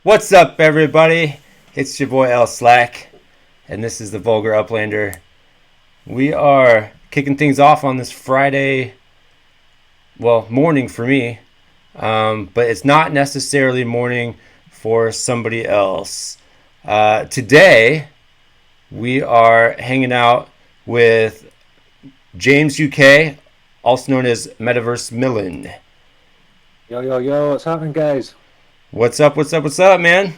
What's up, everybody? It's your boy L Slack, and this is the Vulgar Uplander. We are kicking things off on this Friday, well, morning for me, but it's not necessarily morning for somebody else. Today, we are hanging out with JamesUK, also known as MetaverseMillen. Yo, yo, yo, what's happening, guys? What's up, what's up, what's up, man?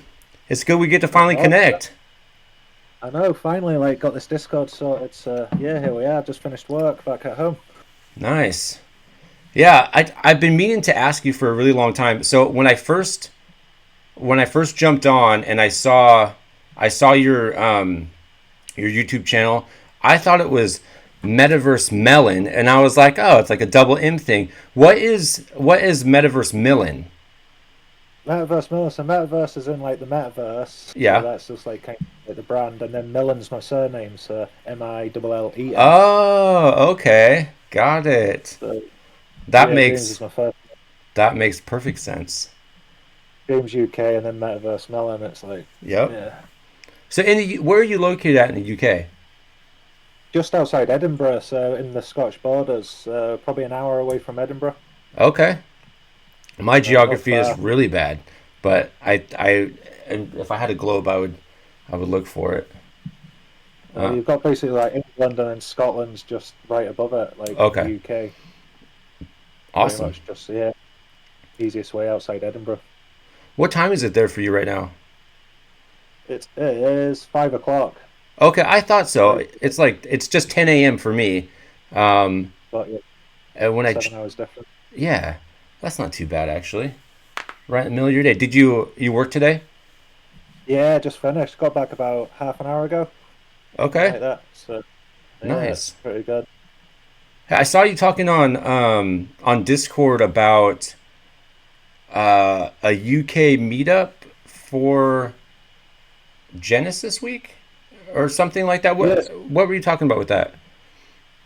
It's good we get to Not finally much. connect. I know, finally, got this Discord sorted. So, yeah, here we are. Just finished work back at home. Nice. Yeah, I've been meaning to ask you for a really long time. So when I first jumped on and I saw your YouTube channel, I thought it was Metaverse Melon, and I was like, oh, it's like a double M thing. What is Metaverse Melon? MetaverseMillen. So, Metaverse is in the metaverse. So, Yeah. that's just kind of like the brand. And then Millen's my surname. So, Millen. Oh, okay, got it. So, That yeah, James is makes my first that makes perfect sense. James UK and then MetaverseMillen. It's like, Yep. yeah. So where are you located at in the UK? Just outside Edinburgh. So, in the Scottish borders. Probably an hour away from Edinburgh. Okay. My Not geography is far. really bad, but and if I had a globe, I would look for it. Uh, You've got basically like England and then Scotland's just right above it, like in the okay, UK. Pretty awesome. much just, yeah, easiest way outside Edinburgh. What time is it there for you right now? It is 5 o'clock. Okay, I thought so. Like, It's just 10 a.m. for me. Um, but yeah, and when 7 hours different. yeah, that's not too bad actually. Right in the middle of your day. Did you work today? Yeah, just finished. Got back about half an hour ago, something Okay, like that. So yeah, it's nice. pretty good. I saw you talking on Discord about a UK meetup for Genesis Week or something like that. Yes, What were you talking about with that?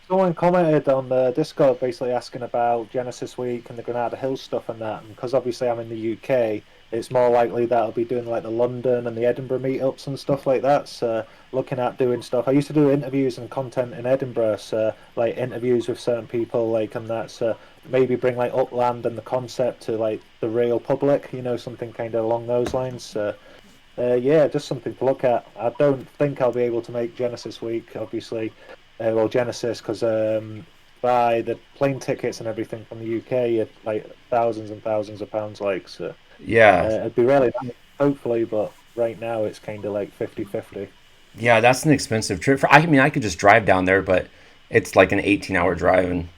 someone commented on the Discord basically asking about Genesis Week and the Granada Hills stuff and that. And because obviously I'm in the UK, it's more likely that I'll be doing like the London and the Edinburgh meetups and stuff like that. So looking at doing stuff. I used to do interviews and content in Edinburgh, so like interviews with certain people, like and that. So maybe bring like Upland and the concept to like the real public, something kind of along those lines. So yeah, just something to look at. I don't think I'll be able to make Genesis Week, obviously. Well, Genesis, because buy the plane tickets and everything from the UK at like thousands and thousands of pounds. So Yeah, it'd be really nice, hopefully, but right now it's kind of like 50-50. yeah, that's an expensive trip. I mean, I could just drive down there, but it's like an 18-hour drive, and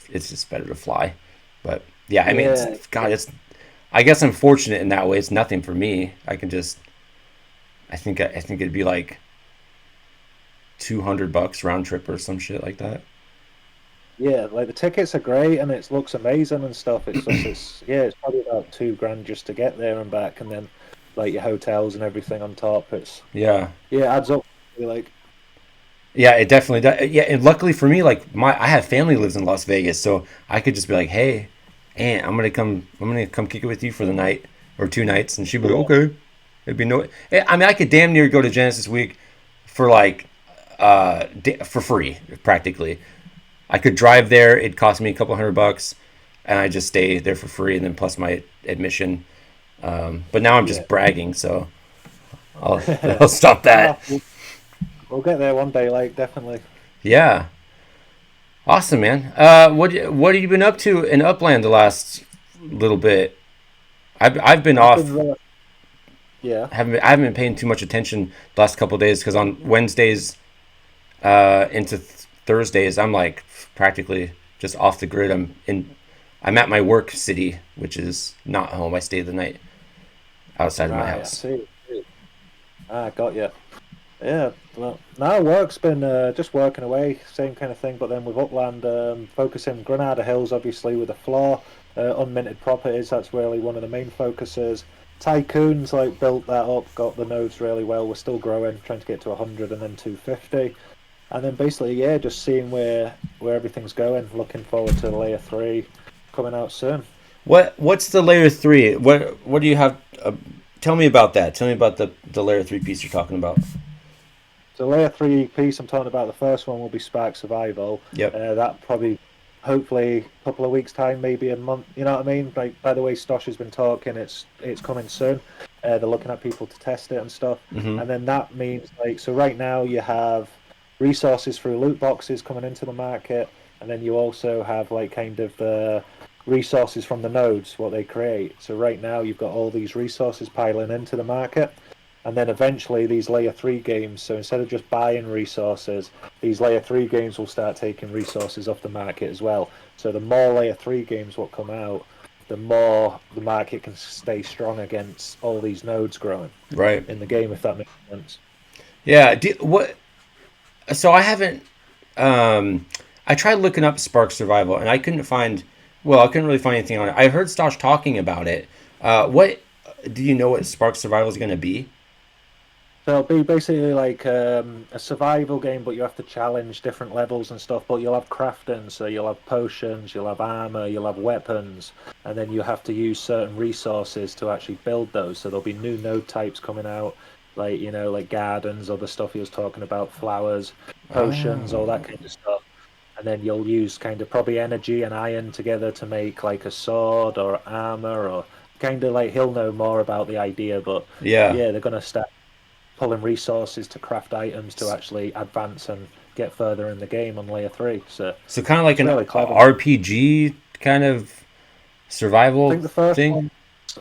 it's just better to fly. But yeah, I mean, Yeah, I guess I'm fortunate in that way. It's nothing for me. I think it'd be like $200 round trip or some shit like that. yeah, like the tickets are great and it looks amazing and stuff. It's probably about 2 grand just to get there and back, and then like your hotels and everything on top. Yeah, Yeah, it adds up. Like, yeah, it definitely does. Yeah, and luckily for me, like I have family lives in Las Vegas, so I could just be like, hey, Aunt, I'm gonna come kick it with you for the night or 2 nights, and she'd be like, yeah, okay. It'd be no. I mean, I could damn near go to Genesis Week for like for free practically. I could drive there. It'd cost me a couple $100, and I just stay there for free, and then plus my admission. But now I'm yeah. just bragging, so I'll stop that. Ah, we'll get there one day, like definitely. Yeah, awesome, man. What have you been up to in Upland the last little bit? I've been I've been off. yeah, I haven't been paying too much attention the last couple of days because on Wednesdays into Thursdays I'm like practically just off the grid. I'm at my work city, which is not home. I stay the night outside of my right. I house. see. Got you. Yeah, well, now work's been just working away, same kind of thing, but then with Upland, focusing Granada Hills, obviously, with the floor, unminted properties, that's really one of the main focuses. Tycoons, like, built that up, got the nodes really well. We're still growing, trying to get to 100 and then 250. And then basically, yeah, just seeing where everything's going, looking forward to layer 3 coming out soon. What's the layer three? What do you have? tell me about that. Tell me about the layer 3 piece you're talking about. So layer three piece I'm talking about, the first one will be Spark Survival. Yep. That probably, hopefully, a couple of weeks time, maybe a month. You know what I mean? Like by the way, Stosh has been talking, it's coming soon. They're looking at people to test it and stuff. Mm-hmm. And then that means like so right now you have resources through loot boxes coming into the market, and then you also have like kind of resources from the nodes what they create. So right now you've got all these resources piling into the market. And then eventually these layer three games, so instead of just buying resources, these layer three games will start taking resources off the market as well. So the more layer three games will come out, the more the market can stay strong against all these nodes growing Right. in the game, if that makes sense. Yeah. What? So I haven't. Um, I tried looking up Spark Survival, and I couldn't find. Well, I couldn't really find anything on it. I heard Stosh talking about it. What do you know what Spark Survival is going to be? So it'll be basically like a survival game, but you have to challenge different levels and stuff. But you'll have crafting, so you'll have potions, you'll have armor, you'll have weapons, and then you have to use certain resources to actually build those. So there'll be new node types coming out, like like gardens, other stuff he was talking about, flowers, potions, all that Oh, kind of stuff. And then you'll use kind of probably energy and iron together to make like a sword or armor or kind of like he'll know more about the idea, but yeah. yeah, they're gonna start pulling resources to craft items to actually advance and get further in the game on layer three. So So kind of like it's an really clever. RPG kind of I survival think the first thing. one,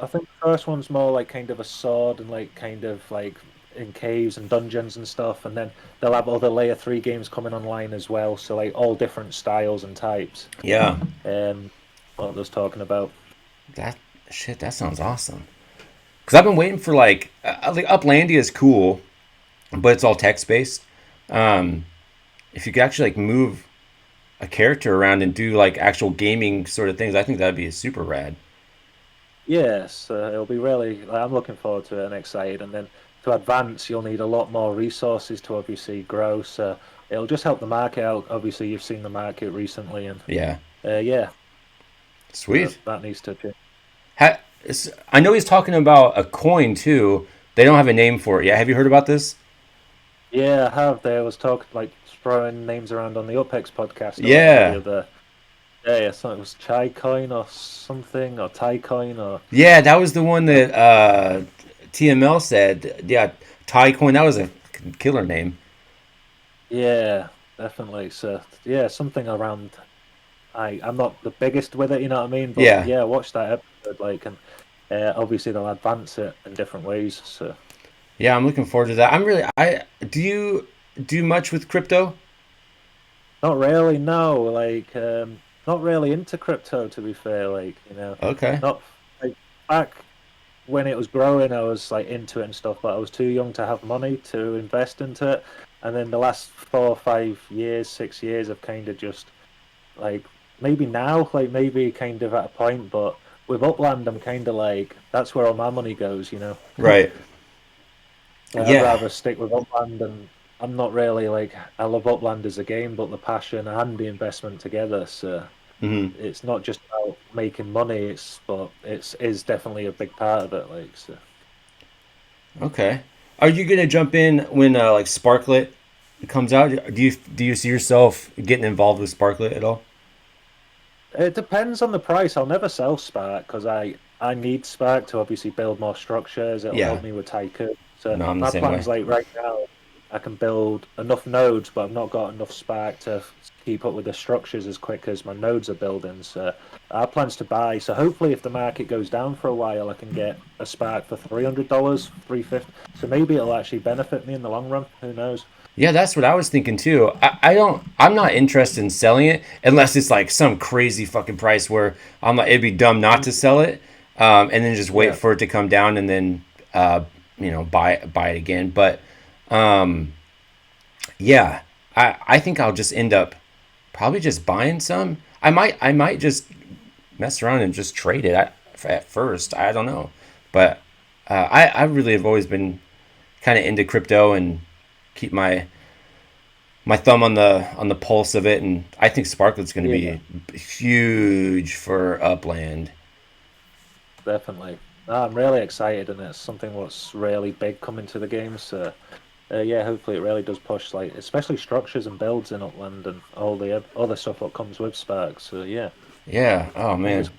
I think the first one's more like kind of a sword and like kind of like in caves and dungeons and stuff, and then they'll have other layer three games coming online as well. So like all different styles and types. Yeah. What I was talking about. That shit. That sounds awesome. Because I've been waiting for like Uplandia is cool, but it's all text based. Um, if you could actually like move a character around and do like actual gaming sort of things, I think that'd be super rad. Yes, it'll be really. I'm looking forward to it and excited. And then to advance, you'll need a lot more resources to obviously grow. So it'll just help the market out. Obviously, you've seen the market recently, and Yeah. yeah, Sweet. that needs to change. Ha- I know he's talking about a coin too. They don't have a name for it yet. Have you heard about this? Yeah, I have. There was talk like throwing names around on the UpX podcast or whatever the Yeah. other. Yeah, I thought it was Chai Coin or something or Thai Coin or Yeah, that was the one that TML said. Yeah, Thai coin. That was a killer name. yeah, definitely. So yeah, something around. I'm not the biggest with it, you know what I mean? But Yeah. yeah, watch that episode, like, and obviously they'll advance it in different ways. So Yeah, I'm looking forward to that. I'm really. I do you do much with crypto? not really, no, like, not really into crypto to be fair. Like, Okay. not like back when it was growing, I was like into it and stuff, but I was too young to have money to invest into it. And then the last 4 or 5 years, 6 years, I've kind of just like maybe now, like maybe kind of at a point, but with Upland, I'm kind of like that's where all my money goes. Right. Like, I'd Yeah. rather stick with Upland, and I'm not really like I love Upland as a game, but the passion and the investment together. So Hmm. it's not just about making money; but it's is definitely a big part of it. Like so. Okay. Are you gonna jump in when like Sparklet comes out? Do you see yourself getting involved with Sparklet at all? It depends on the price. I'll never sell Spark because I need Spark to obviously build more structures. It'll Yeah. help me with Tycoon. So No, I'm the my same way. plan's like right now, I can build enough nodes, but I've not got enough Spark to keep up with the structures as quick as my nodes are building. So our plan's to buy. So hopefully, if the market goes down for a while, I can get a Spark for $300, 350. So maybe it'll actually benefit me in the long run. Who knows? Yeah, that's what I was thinking too. I don't. I'm not interested in selling it unless it's like some crazy fucking price where I'm like, it'd be dumb not to sell it, and then just wait Yeah, for it to come down and then, uh, buy it again. But um, yeah, I think I'll just end up probably just buying some. I might just mess around and just trade it at first. I don't know, but I really have always been kind of into crypto and keep my thumb on the pulse of it, and I think Sparklet's going to yeah, be huge for Upland. definitely. I'm really excited, and it's something what's really big coming to the game. So yeah, hopefully it really does push, like especially structures and builds in Upland and all the other stuff that comes with Spark. So yeah, Yeah. Oh man. fingers.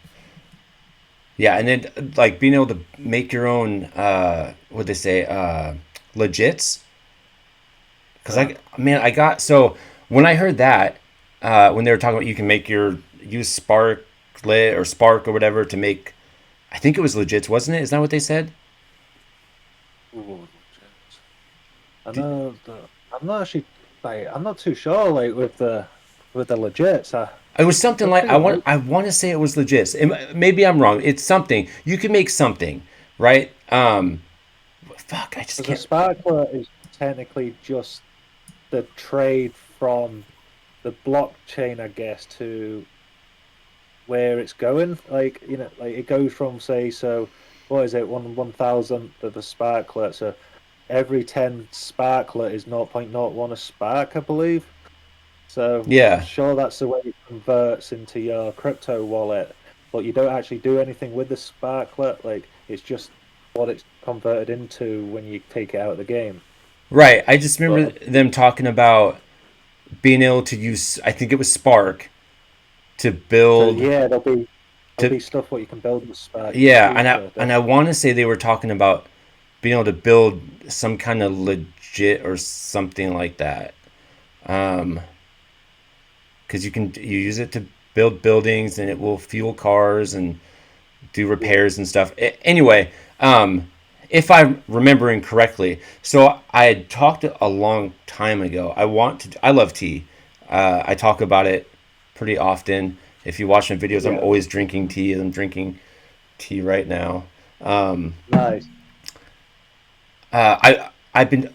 Yeah, and then like being able to make your own what they say legits. Because Ah, I got so when I heard that when they were talking about you can make your use Sparklet or Spark or whatever to make, I think it was legits, wasn't it? Is that what they said? ooh, shit. I know I'm not actually like I'm not too sure like with the legits. It was something Could like be right. I want to say it was legit. Maybe I'm wrong. It's something you can make something, right? Fuck, I just Because a can't. sparkler is technically just the trade from the blockchain, I guess, to where it's going. Like like it goes from say, so what is it, 1/1000th of a sparklet. So every 10 sparklet is 0.01 a spark, I believe. So I'm Yeah, sure that's the way it converts into your crypto wallet, but you don't actually do anything with the sparklet. Like it's just what it's converted into when you take it out of the game. right. I just remember But them talking about being able to use. I think it was Spark to so build yeah, there'll to be stuff what you can build with Spark in the yeah, future. and I want to say they were talking about being able to build some kind of legit or something like that. Um, because you use it to build buildings and it will fuel cars and do Yeah, repairs and stuff. Anyway, if I'm remembering correctly, so I had talked a long time ago. I love tea. I talk about it pretty often. If you watch my videos, I'm yeah, always drinking tea. I'm drinking tea right now. nice. I've been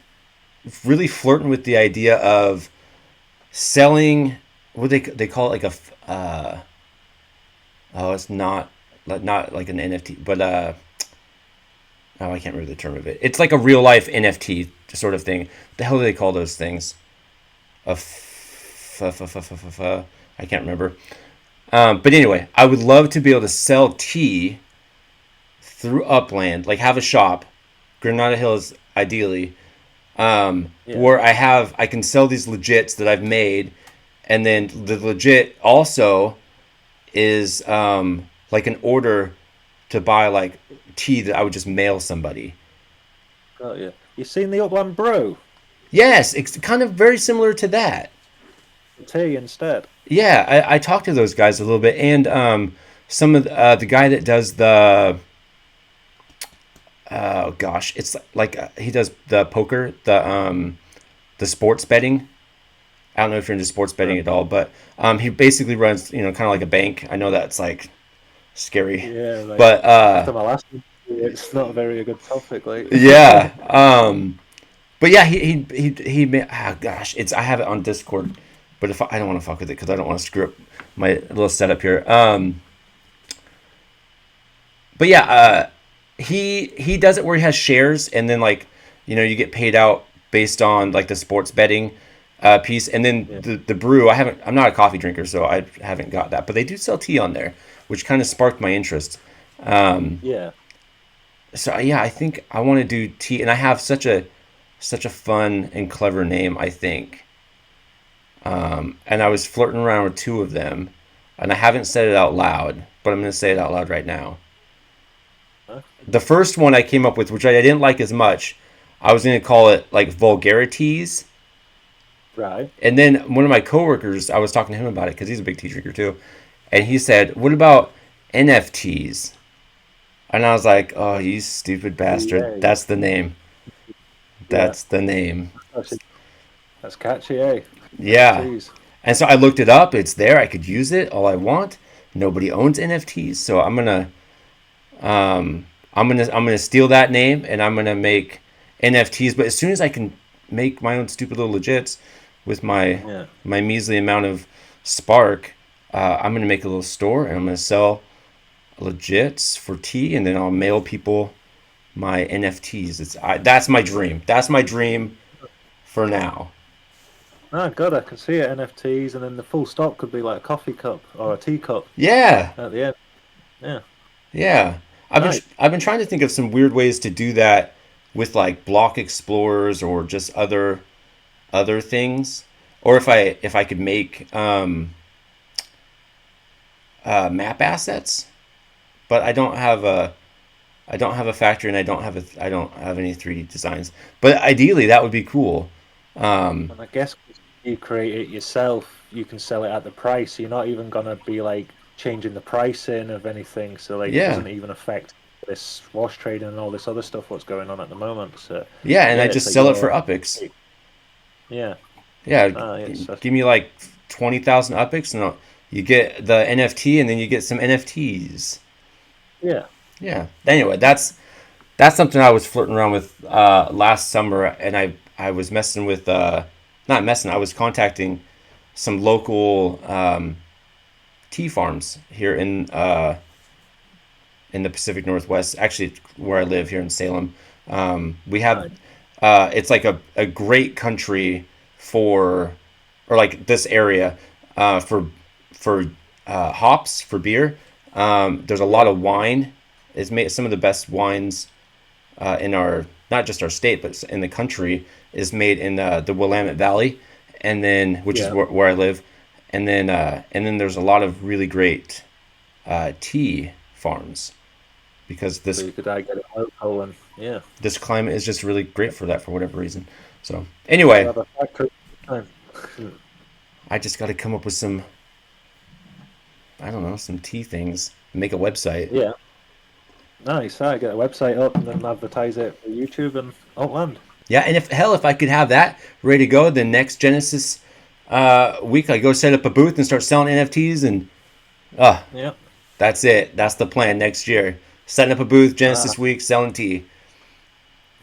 really flirting with the idea of selling. What they call it, like a oh, it's not like an NFT, but oh, I can't remember the term of it. It's like a real life NFT sort of thing. The hell do they call those things? I can't remember. But anyway, I would love to be able to sell tea through Upland, like have a shop, Granada Hills ideally, Yeah, where I can sell these legits that I've made, and then the legit also is like an order to buy like tea that I would just mail somebody. got you. You seen the Upland Brew? Yes, it's kind of very similar to that. The tea instead. Yeah, I talked to those guys a little bit, and some of the guy that does the oh gosh, it's like he does the poker, the sports betting. I don't know if you're into sports betting Right. at all, but he basically runs, kind of like a bank. I know that's like scary, Yeah, like but after my last one, it's not a very good topic. Like, yeah. But yeah, gosh, it's I have it on Discord, but if I don't want to fuck with it because I don't want to screw up my little setup here. But yeah, he does it where he has shares, and then like you get paid out based on like the sports betting piece, and then yeah, the brew. I'm not a coffee drinker, so I haven't got that, but they do sell tea on there, which kind of sparked my interest. yeah. So yeah, I think I want to do tea, and I have such a fun and clever name, I think. And I was flirting around with two of them, and I haven't said it out loud, but I'm going to say it out loud right now. Huh? The first one I came up with, which I didn't like as much, I was going to call it like vulgarities. Right. And then one of my coworkers, I was talking to him about it because he's a big tea drinker too, and he said, "What about NFTs?" And I was like, "Oh, you stupid bastard! Yeah, That's the name. yeah. That's the name." That's, that's catchy, eh? Yeah. NFTs. And so I looked it up. It's there. I could use it all I want. Nobody owns NFTs, so I'm gonna steal that name and I'm gonna make NFTs. But as soon as I can make my own stupid little legits with Yeah. my measly amount of Spark, I'm gonna make a little store and I'm gonna sell legits for tea, and then I'll mail people my NFTs. That's my dream. That's my dream for now. Oh, God, I can see it. NFTs, and then the full stop could be like a coffee cup or a teacup Yeah, at the end. Yeah. yeah. Nice. I've been trying to think of some weird ways to do that with like block explorers or just other things, or if I could make map assets, but I don't have a factory and I don't have any 3D designs. But ideally, that would be cool. Um, And I guess 'cause you create it yourself, you can sell it at the price. You're not even gonna be like changing the pricing of anything, so like it yeah, doesn't even affect this wash trading and all this other stuff what's going on at the moment. So yeah, and yeah, I it's just like sell it for your Upix. yeah. Yeah, It's give me like 20,000 Upix, and you get the NFT, and then you get some NFTs. yeah. Yeah. Anyway, that's something I was flirting around with last summer, and I was messing with not messing. I was contacting some local tea farms here in the Pacific Northwest. Actually, where I live here in Salem, we have Nice. it's like a great country for or like this area for hops for beer. There's a lot Yeah. of wine. It's made some of the best wines in our not just our state but in the country is made in the Willamette Valley, and then which is Yeah. where I live, and then there's a lot of really great tea farms because So you could get it local and yeah. this climate is just really great for that for whatever reason. So You anyway, have a factory time. I just got to come up with some I don't know some tea things, make a website. Yeah. Nice. I get a website up and then advertise it for YouTube and Upland. Yeah, and if I could have that ready to go, then next Genesis week I go set up a booth and start selling NFTs, and uh Yeah. that's it. That's the plan next year. Setting up a booth Ah, Genesis week selling tea.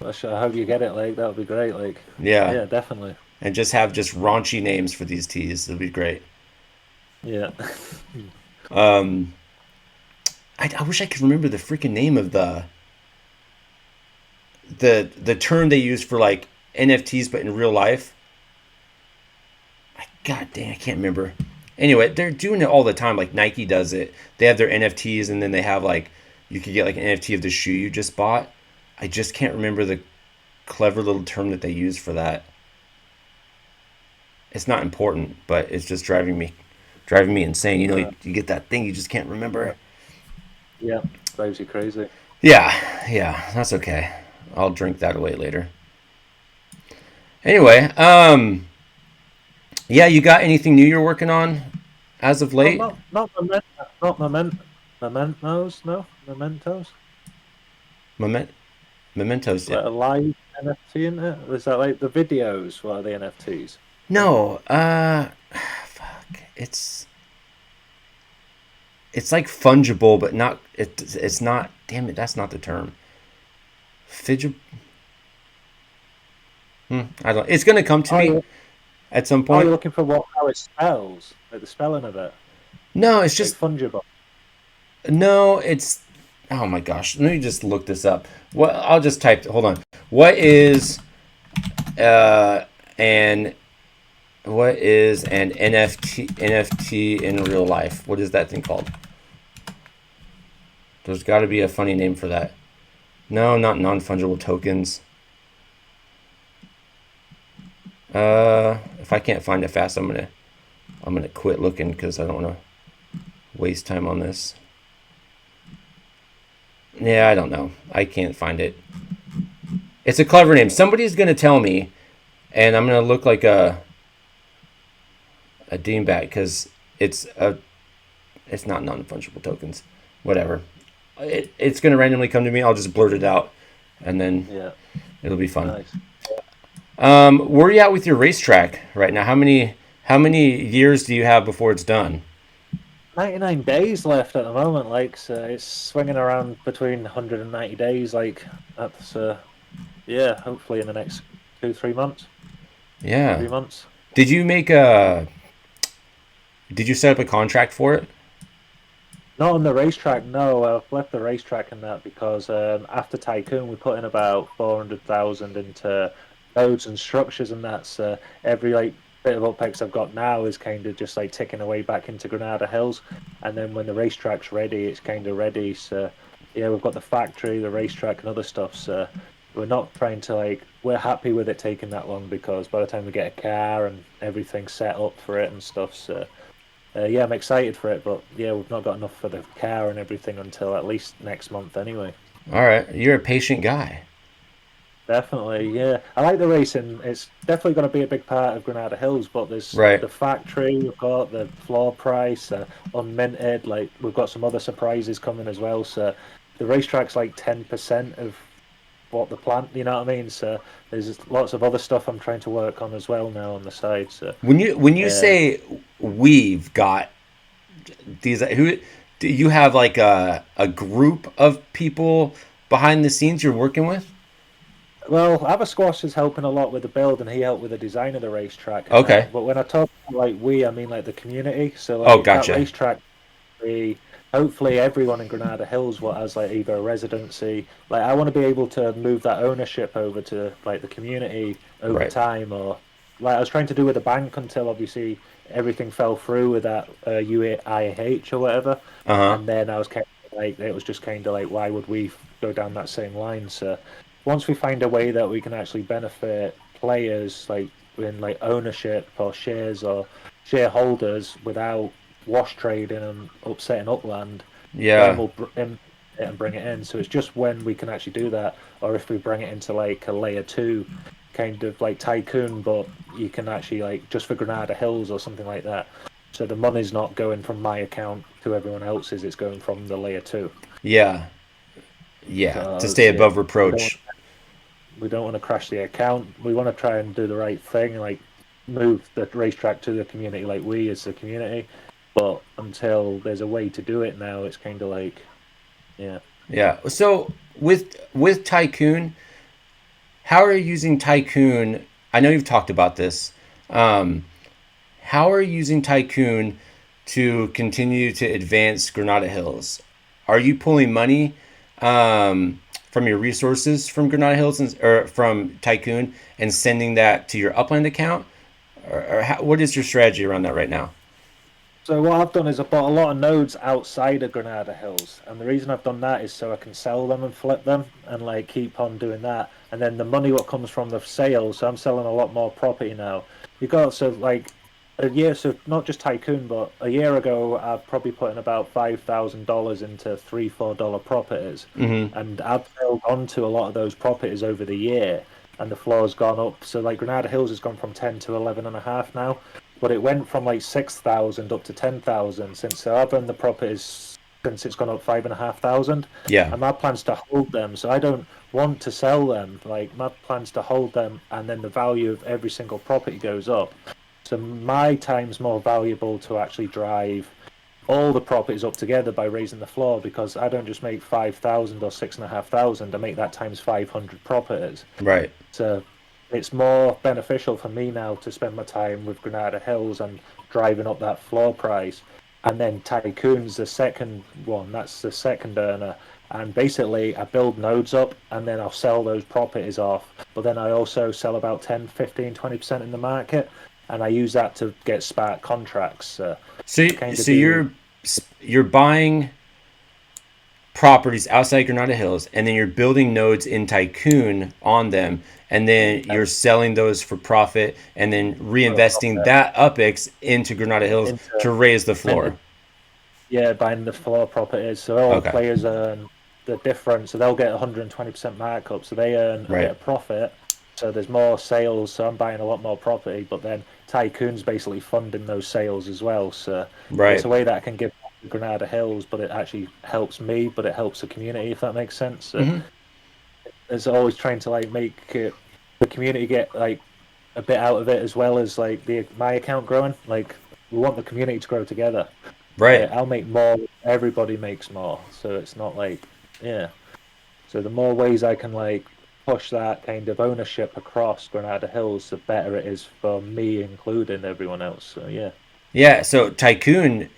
I hope you get it. Like that would be great. Like, Yeah, yeah, definitely. and just have just raunchy names for these teas. It'll be great. Yeah. Um, I wish I could remember the freaking name of the term they use for like NFTs, but in real life. God dang, I can't remember. Anyway, they're doing it all the time. Like Nike does it. They have their NFTs, and then they have like you could get like an NFT of the shoe you just bought. I just can't remember the clever little term that they use for that. It's not important, but it's just driving me insane. You know, Uh, you get that thing you just can't yeah. remember. Yeah. Drives you crazy. Yeah, yeah, that's okay. I'll drink that away later. Anyway, yeah, you got anything new you're working on as of Oh, late? not mementos. No, mementos. Moment, mementos. Yeah. Like a live NFT in it. Is that like the videos? What are the NFTs? No, fuck. It's like fungible, but not. It's not. Damn it, that's not the term. Fidget. I don't. It's gonna come to Are me you at some are you point. looking for what how it spells? Like the spelling of it? No, it's Like just fungible. no. It's. Oh my gosh. Let me just look this up. What? I'll just type. Hold on. What is uh an what is an NFT in real life? What is that thing called? There's got to be a funny name for that. No, not non-fungible tokens. If I can't find it fast, I'm gonna quit looking because I don't want to waste time on this. Yeah, I don't know. I can't find it. It's a clever name. Somebody's gonna tell me, and I'm gonna look like a dingbat because it's not non-fungible tokens. Whatever. It's gonna randomly come to me. I'll just blurt it out, and then Yeah. it'll be fun. Nice. Where are you at with your racetrack right now? How many years do you have before it's done? 99 days left at the moment, like, so it's swinging around between 190 days, like, that's, yeah, hopefully in the next 2, 3 months, Yeah. 3 months. Did you make a? Did you set up a contract for it? Not on the racetrack, no, I've left the racetrack and that because after Tycoon, we put in about 400,000 into roads and structures, and that's every, like, bit of OPEX I've got now is kind of just, like, ticking away back into Granada Hills, and then when the racetrack's ready, it's kind of ready, so. yeah, we've got the factory, the racetrack, and other stuff. So we're not trying to we're happy with it taking that long because by the time we get a car and everything set up for it and stuff, so yeah, I'm excited for it. But yeah, we've not got enough for the car and everything until at least next month anyway. All right, you're a patient guy. Definitely, yeah. I like the racing. It's definitely going to be a big part of Granada Hills, but there's Right. the factory, we've got the floor price, unminted, like we've got some other surprises coming as well. So the racetrack's like 10% of what the plant, you know what I mean? So there's lots of other stuff I'm trying to work on as well now on the side. So When you um, say we've got these, who do you have like a group of people behind the scenes you're working with? well, Ava Squash is helping a lot with the build, and he helped with the design of the racetrack and Okay. that. But when I talk about, like we, I mean like the community. So Oh, like that gotcha. racetrack be hopefully everyone in Granada Hills what has like either a residency. Like I want to be able to move that ownership over to like the community over Right. time, or like I was trying to do with the bank until obviously everything fell through with that UIH or whatever, Uh huh. and then I was kind of like it was just kind of like why would we go down that same line? So once we find a way that we can actually benefit players like in like ownership or shares or shareholders without wash trading and upsetting Upland, then Yeah. we'll it and bring it in. So it's just when we can actually do that, or if we bring it into like a layer two kind of like tycoon, but you can actually like just for Granada Hills or something like that. So the money's not going from my account to everyone else's; it's going from the layer two. Yeah. Yeah. To stay Because yeah, above we don't reproach. we don't want to crash the account. We want to try and do the right thing, like move the racetrack to the community, like we as the community. But until there's a way to do it now, it's kind of like, yeah. Yeah. So with Tycoon, how are you using Tycoon? I know you've talked about this. Um, how are you using Tycoon to continue to advance Granada Hills? Are you pulling money from your resources from Granada Hills or from Tycoon and sending that to your Upland account? Or what is your strategy around that right now? So what I've done is I've bought a lot of nodes outside of Granada Hills, and the reason I've done that is so I can sell them and flip them, and like keep on doing that. And then the money what comes from the sales, so I'm selling a lot more property now. You got so like a year, so not just Tycoon, but a year ago I probably put in about $5,000 into $3, $4 properties, Mm-hmm. and I've held on to a lot of those properties over the year, and the floor's gone up. So like Granada Hills has gone from 10 to 11 and a half now, but it went from like 6,000 up to 10,000 since I've owned the properties since it's gone up 5,500. Yeah. And my plan's to hold them, so I don't want to sell them. Like my plan's to hold them, and then the value of every single property goes up. So my time's more valuable to actually drive all the properties up together by raising the floor because I don't just make 5,000 or 6,500. I make that times 500 properties. Right. So it's more beneficial for me now to spend my time with Granada Hills and driving up that floor price. And then Tycoon's the second one. That's the second earner. And basically, I build nodes up and then I'll sell those properties off. But then I also sell about 10, 15, 20% in the market. And I use that to get smart contracts. So I kind of so do. you're buying properties outside Granada Hills, and then you're building nodes in Tycoon on them, and then uh, you're selling those for profit, and then reinvesting that UPX into Granada Hills into to raise the into floor. yeah, buying the floor properties. So all Okay. players earn the difference. So they'll get 120% markup. So they earn a bit Right. of profit. So there's more sales. So I'm buying a lot more property. But then Tycoon's basically funding those sales as well. So it's Right. a way that I can give back to Granada Hills, but it actually helps me, but it helps the community, if that makes sense. So Hmm. it's always trying to like make the community get like a bit out of it as well as like the my account growing. Like we want the community to grow together. Right. I'll make more. Everybody makes more, so it's not like yeah. So the more ways I can like push that kind of ownership across Granada Hills, the better it is for me, including everyone else. So yeah, Yeah. So Tycoon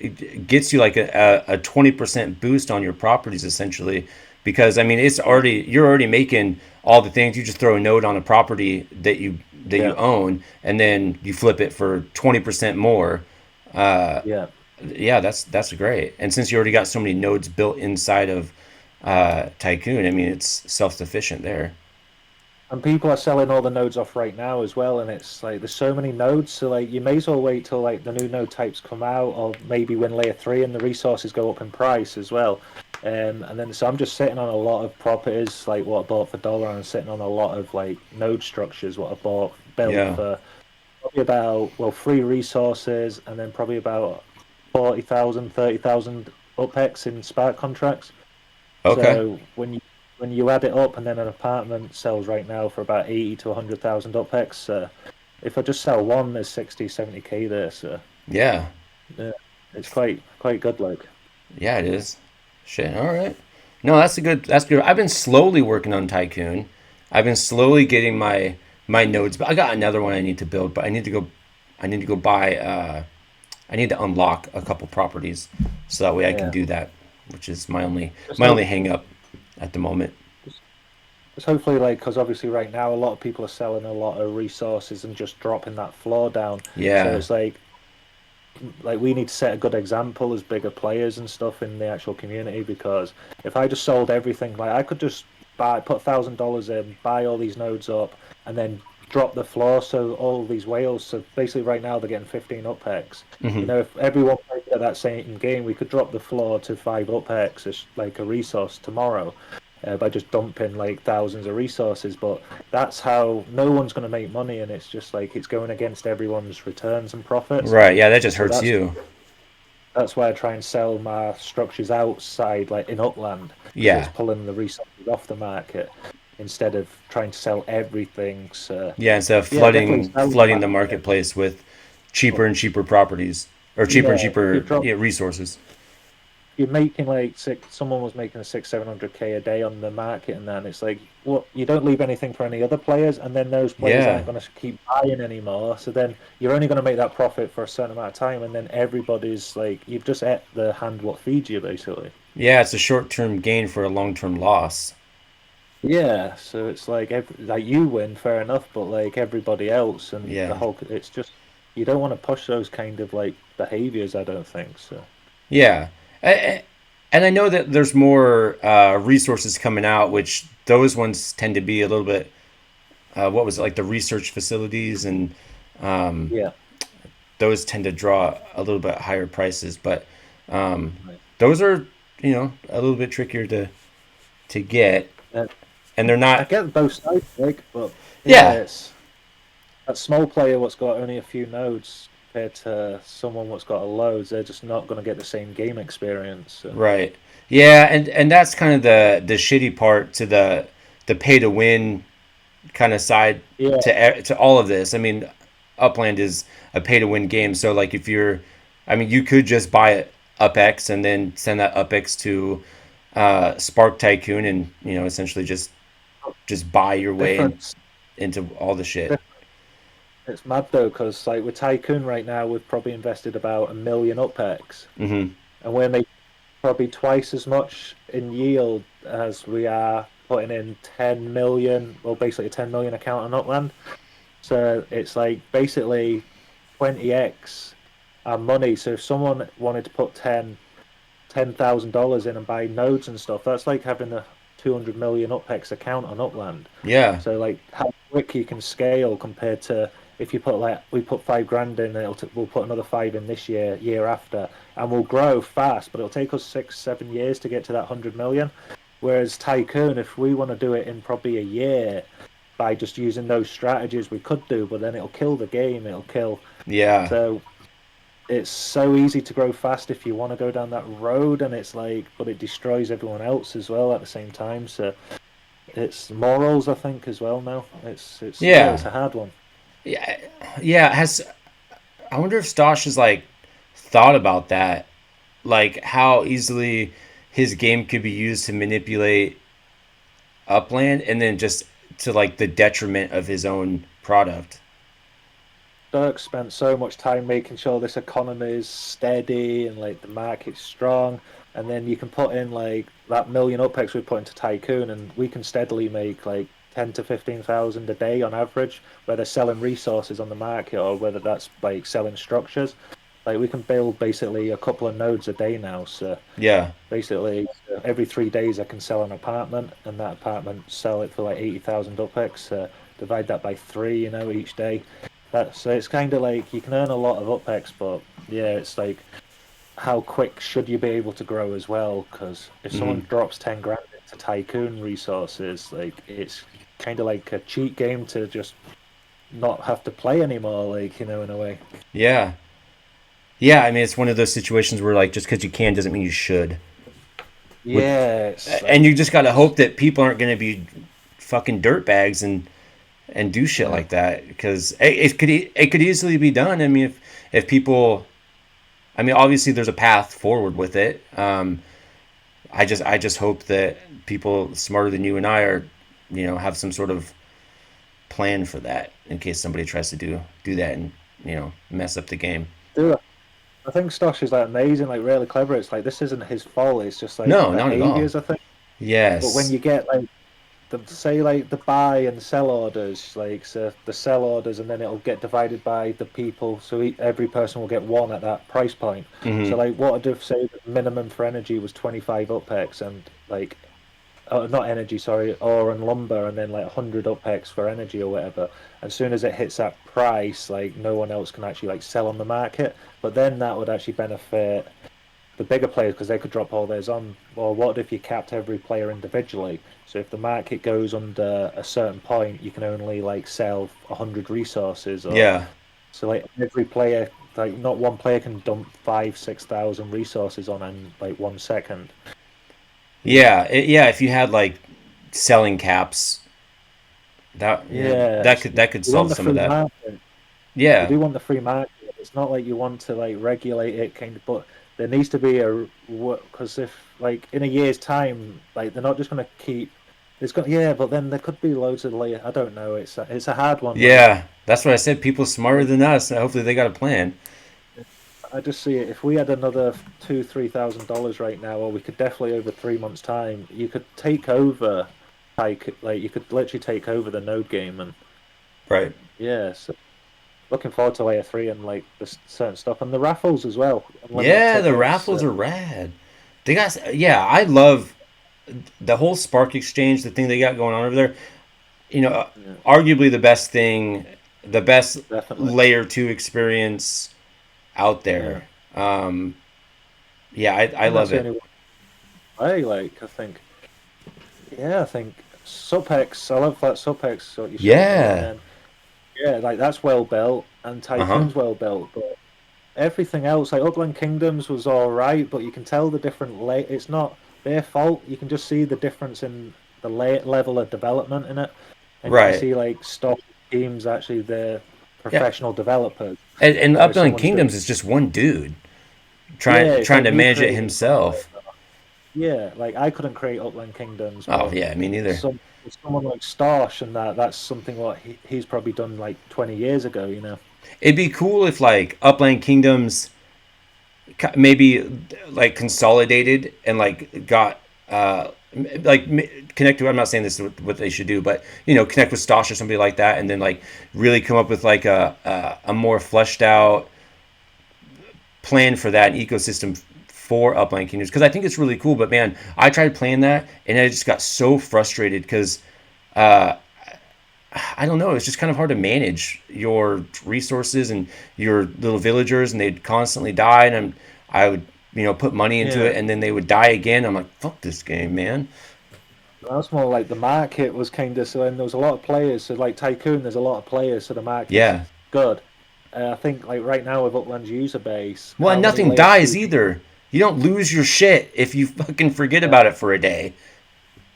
gets you like a 20% boost on your properties essentially, because I mean it's yeah, already you're already making all the things. You just throw a node on a property that you yeah, own, and then you flip it for 20% more. Uh, yeah, yeah, that's great. And since you already got so many nodes built inside of Tycoon. I mean, it's self-sufficient there. And people are selling all the nodes off right now as well, and it's like there's so many nodes, so like you may as well wait till like the new node types come out, or maybe when layer three and the resources go up in price as well. And then so I'm just sitting on a lot of properties, like what I bought for dollar, and I'm sitting on a lot of like node structures, what I bought built Yeah. for probably about free resources, and then probably about 40,000, 30,000 UpX in Spark contracts. Okay. So when you add it up, and then an apartment sells right now for about 80 to 100,000 UpX. If I just sell one, there's 60, 70K there. So Yeah. yeah, it's quite good. Like Yeah, it is. Shit. All right. No, that's a good. That's good. I've been slowly working on Tycoon. I've been slowly getting my nodes. But I got another one I need to build. But I need to go. I need to go buy. I need to unlock a couple properties so that way I can yeah, do that, which is my only just my only hope hang up at the moment. just, just hopefully like because obviously right now a lot of people are selling a lot of resources and just dropping that floor down. So Yeah. it's like we need to set a good example as bigger players and stuff in the actual community, because if I just sold everything, like I could just buy put $1,000 in, buy all these nodes up, and then drop the floor so all these whales, so basically right now they're getting 15 UpX. Hmm. If everyone played at that same game, we could drop the floor to 5 UpX as like a resource tomorrow, by just dumping like thousands of resources. But that's how no one's going to make money, and it's just like it's going against everyone's returns and profits. Right. Yeah, that just So hurts you. that's why I try and sell my structures outside, like in upland, because it's Yeah. pulling the resources off the market instead of trying to sell everything. So Yeah. Instead of yeah, definitely selling flooding the that. marketplace with cheaper But and cheaper properties or cheaper and yeah, if you cheaper, drop, yeah, resources. you're making like someone was making a 600, 700K a day on the market, and then it's like, what? You don't leave anything for any other players, and then those players Yeah. aren't going to keep buying anymore. So then you're only going to make that profit for a certain amount of time, and then everybody's like, you've just ate the hand what feeds you, basically. Yeah. It's a short term gain for a long term loss. Yeah, so it's like like you win, fair enough, but like everybody else and the Yeah. whole, it's just you don't want to push those kind of like behaviors, I don't think so. Yeah. And I know that there's more resources coming out, which those ones tend to be a little bit, what was it, like the research facilities, and um, Yeah, those tend to draw a little bit higher prices. But um, right. those are, a little bit trickier to get, And and they're I not. get both sides, like, but yeah, Yeah. it's that small player what's got only a few nodes compared to someone what's got a loads. They're just not going to get the same game experience. So. Right. Yeah, and that's kind of the shitty part to the pay to win kind of side Yeah, to all of this. I mean, Upland is a pay to win game, so like if you're, I mean, you could just buy it UpX and then send that UpX to Spark Tycoon, and essentially just buy your way difference. into all the shit. It's mad though, because like with Tycoon right now, we've probably invested about 1 million UpX, Hmm. and we're making probably twice as much in yield as we are putting in 10 million, well, basically a 10 million account on Upland. So it's like basically 20x our money. So if someone wanted to put $10,000 in and buy nodes and stuff, that's like having a 200 million UpX account on Upland. Yeah. So like how quick you can scale compared to if you put like we put 5 grand in, we'll put another five in this year, year after, and we'll grow fast, but it'll take us 6, 7 years to get to that 100 million. Whereas Tycoon, if we want to do it in probably a year by just using those strategies, we could do, but then it'll kill the game. It'll kill. Yeah. So it's so easy to grow fast if you want to go down that road, and it's like, but it destroys everyone else as well at the same time. So it's morals, I think, as well now. It's yeah, Yeah. it's a hard one. Yeah. Yeah. Has I wonder if Stosh has like thought about that, like how easily his game could be used to manipulate Upland, and then just to like the detriment of his own product. Dirk spent so much time making sure this economy is steady and like the market's strong, and then you can put in like that million UpX we put into Tycoon, and we can steadily make like 10 to 15,000 a day on average, whether selling resources on the market or whether that's like selling structures. like we can build basically a couple of nodes a day now. So Yeah. basically, every 3 days I can sell an apartment, and that apartment sell it for like 80,000 UPEX. Divide that by three, each day. So it's kind of like you can earn a lot of UPEX, but yeah, it's like how quick should you be able to grow as well? Because if Hmm. someone drops 10 grand into tycoon resources, like it's kind of like a cheat game to just not have to play anymore. Like in a way. Yeah. Yeah. I mean, it's one of those situations where like just because you can doesn't mean you should. With Yeah, it's and like you just got to just hope that people aren't going to be fucking dirtbags and do shit yeah. like that because it could easily be done. I mean, if people, I mean, obviously there's a path forward with it. I just hope that people smarter than you and I are, have some sort of plan for that in case somebody tries to do that and mess up the game. Do I think Stosh is like amazing, like really clever. It's like this isn't his fault. It's just like the No, not at all. behaviors. I think. But when Yes. you get like say like the buy and sell orders, like so the sell orders, and then it'll get divided by the people, so every person will get one at that price point. So Hmm. like, what I'd say the minimum for energy was 25 UPEX, and like not energy, sorry, ore and lumber, and then like 100 UPEX for energy or whatever. As soon as it hits that price, like no one else can actually like sell on the market. But then that would actually benefit the bigger players because they could drop all theirs on. Or what if you capped every player individually? So if the market goes under a certain point, you can only like sell 100 resources, or Yeah. so like every player, like not one player can dump 5, 6 thousand resources on in like 1 second. Yeah. Yeah. If you had like selling caps, Yeah, that so could you want solve the some of free that. market. You Yeah. do want the free market. It's not like you want to like regulate it, kind of, but there needs to be a because if like in a year's time, like they're not just going to keep. It's got yeah, but then there could be loads of like I don't know. It's a hard one. Yeah. That's what I said. People smarter Like than us. Hopefully they got a plan. I just see it. If we had another $2,000-3,000 right now, or we could definitely over 3 months' time, you could take over. Like you could literally take over the node game, and Right. yeah. So looking forward to layer three and like the certain stuff and the raffles as well, unlimited Yeah, the tickets. raffles are rad. They got yeah, I love the whole Spark Exchange, the thing they got going on over there. You know, Yeah, arguably the best definitely. layer two experience out Yeah, there. Um, yeah, I and that's love the it. only one I like. I think. Yeah, I think Supex. I love that Supex what you showed me, and Yeah. then yeah, like that's well built and Uh huh. Tycoon's well built, but everything else like Upland Kingdoms was all right, but you can tell the different it's not their fault. You can just see the difference in the level of development in it, and you can Right. see like stock teams actually they're Yeah. professional developers, And where Upland someone's doing Kingdoms is just one dude yeah, trying it's trying like to me manage it creating something himself. like yeah, like I couldn't create Upland Kingdoms, Oh but yeah, me neither. some someone like Starsh and that's something what he's probably done like 20 years ago. It'd be cool if like Upland Kingdoms maybe like consolidated and like got like connect to. I'm not saying this is what they should do, but connect with Stosh or somebody like that, and then like really come up with like a more fleshed out plan for that ecosystem for Upland Kingdoms because I think it's really cool. But man, I tried playing that and I just got so frustrated because uh, I don't know. It's just kind of hard to manage your resources and your little villagers, and they'd constantly die. And I would, put money into Yeah, it, and then they would die again. I'm like, fuck this game, man. that's more like the market was kind of so, and there was a lot of players. So like Tycoon, there's a lot of players, so the market's Yeah. good. I think like right now with Upland's user base, Well, and how many nothing layer two dies people? either. You don't lose your shit if you fucking forget Yeah, about it for a day.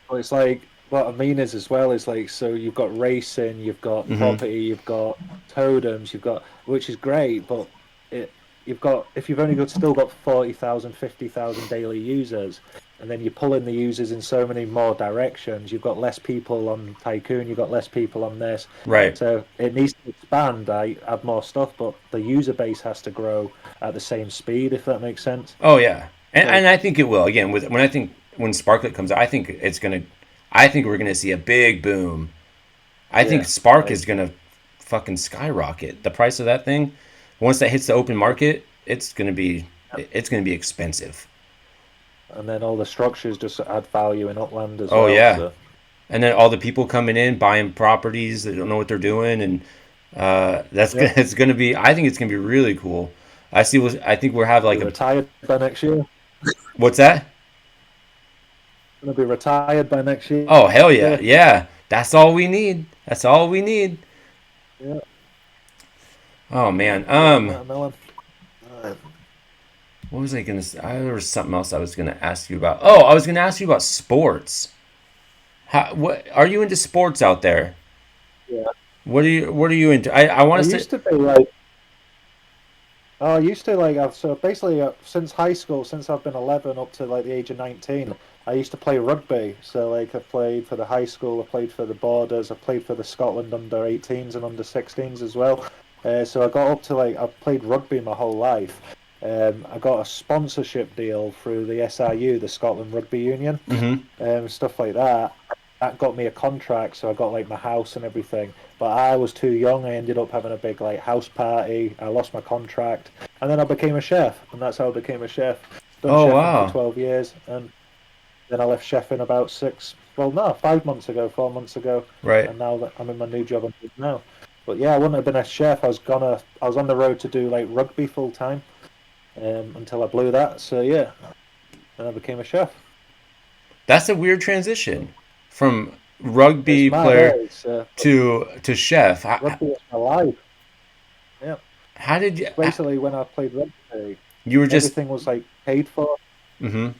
but it's like what I mean is as well is like so you've got racing, you've got Mm-hmm. property, you've got totems, you've got which is great, but it you've got if you've only got still got 40,000, 50,000 daily users, and then you're pulling the users in so many more directions, you've got less people on Tycoon, you've got less people on this. Right. So it needs to expand, add more stuff, but the user base has to grow at the same speed, if that makes sense. Oh yeah, So and I think it will. Again, when Sparklet comes out, I think we're gonna see a big boom. I think yeah, Spark like is gonna fucking skyrocket the price of that thing once that hits the open market. it's gonna be expensive. And then all the structures just add value in Upland as Oh well. yeah, So and then all the people coming in buying properties that don't know what they're doing, and yeah, it's gonna be. I think it's gonna be really cool. I think we'll have be like a retired by next year. what's that? Gonna be retired by next year. Oh hell yeah, Yeah, yeah. That's all we need. That's all we need. yeah. Oh man. Yeah, MetaMillen. Right. What was I gonna say? There was something else I was gonna ask you about. Oh, I was gonna ask you about sports. What are you into sports out there? Yeah. What are you into? I I want to say. used to be like, oh, I used to like, so basically since high school, since I've been 11 up to like the age of 19, I used to play rugby. So like I played for the high school, I played for the Borders, I played for the Scotland under 18s and under 16s as well. So I got up to like, I've played rugby my whole life. I got a sponsorship deal through the SRU, the Scotland Rugby Union, Mm-hmm. stuff like that. That got me a contract, so I got like my house and everything. But I was too young. I ended up having a big like house party. I lost my contract, and then I became a chef, and that's how I became a chef. Done Oh chefing for wow. 12 years, and then I left chefing about well, no, 5 months ago, 4 months ago, Right. and now that I'm in my new job I'm doing now. But yeah, I wouldn't have been a chef. I was on the road to do like rugby full time, until I blew that. So yeah, and I became a chef. That's a weird transition from It's rugby mad, eh? player But to chef. rugby is my life. Yeah. How did you? Basically, when I played rugby, You were just. everything was like paid for. Mm-hmm.